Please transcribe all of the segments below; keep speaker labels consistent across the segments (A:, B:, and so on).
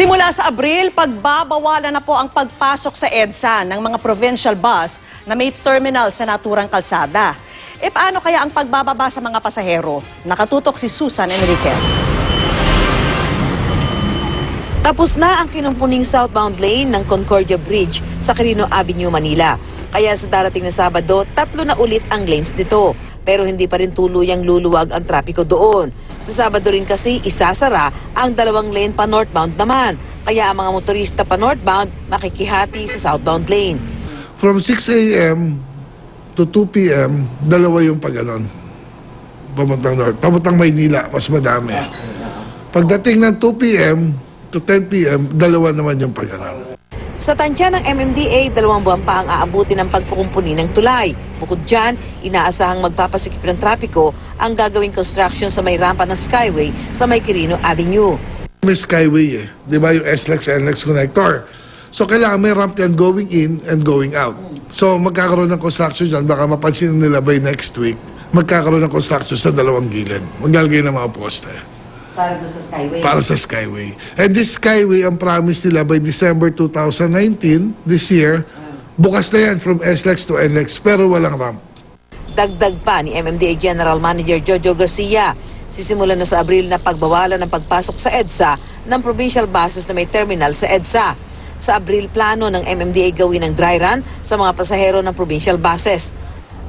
A: Simula sa Abril, pagbabawalan na po ang pagpasok sa EDSA ng mga provincial bus na may terminal sa naturang kalsada. E paano kaya ang pagbababa sa mga pasahero? Nakatutok si Susan Enriquez.
B: Tapos na ang kinumpuning southbound lane ng Concordia Bridge sa Quirino Avenue, Manila. Kaya sa darating na Sabado, 3 na ulit ang lanes nito. Pero hindi pa rin tuluyang luluwag ang trapiko doon. Sa Sabado rin kasi isasara ang 2 lane pa northbound naman. Kaya ang mga motorista pa northbound makikihati sa southbound lane.
C: From 6 a.m. to 2 p.m., 2 yung pag-alon. Pamuntang north. Pamuntang Maynila, mas madami. Pagdating ng 2 p.m. to 10 p.m., 2 naman yung pag-alon.
B: Sa tansya ng MMDA, 2 buwan pa ang aabuti ng pagkukumpuni ng tulay. Bukod dyan, inaasahang magpapasikip ng trapiko ang gagawing construction sa may rampa ng Skyway sa may Quirino Avenue.
C: May Skyway eh. Di ba yung SLEX-NLEX connector? So kailangan may ramp yan going in and going out. So magkakaroon ng construction dyan, baka mapansin nila by next week, magkakaroon ng construction sa 2 gilid. Maglalagay ng mga poste.
B: Para doon sa Skyway?
C: Para sa Skyway. And this Skyway, ang promise nila by December 2019, this year, bukas na yan from SLEX to NLEX, pero walang ramp.
B: Dagdag pa ni MMDA General Manager Jojo Garcia, sisimulan na sa Abril na pagbawalan ng pagpasok sa EDSA ng provincial buses na may terminal sa EDSA. Sa Abril, plano ng MMDA gawin ng dry run sa mga pasahero ng provincial buses.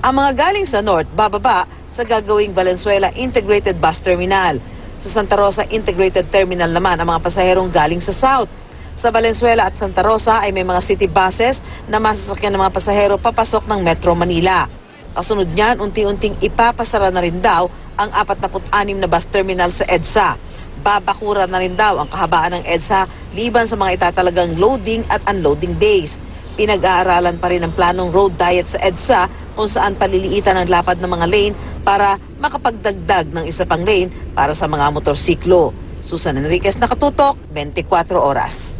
B: Ang mga galing sa North, bababa sa gagawing Valenzuela Integrated Bus Terminal. Sa Santa Rosa Integrated Terminal naman ang mga pasaherong galing sa South. Sa Valenzuela at Santa Rosa ay may mga city buses na masasakyan ng mga pasahero papasok ng Metro Manila. Kasunod niyan, unti-unting ipapasara na rin daw ang 46 na bus terminal sa EDSA. Babakura na rin daw ang kahabaan ng EDSA liban sa mga itatalagang loading at unloading bays. Pinag-aaralan pa rin ang planong road diet sa EDSA kung saan paliliitan ang lapad ng mga lane para makapagdagdag ng isa pang lane para sa mga motorsiklo. Susan Enriquez, Nakatutok, 24 Oras.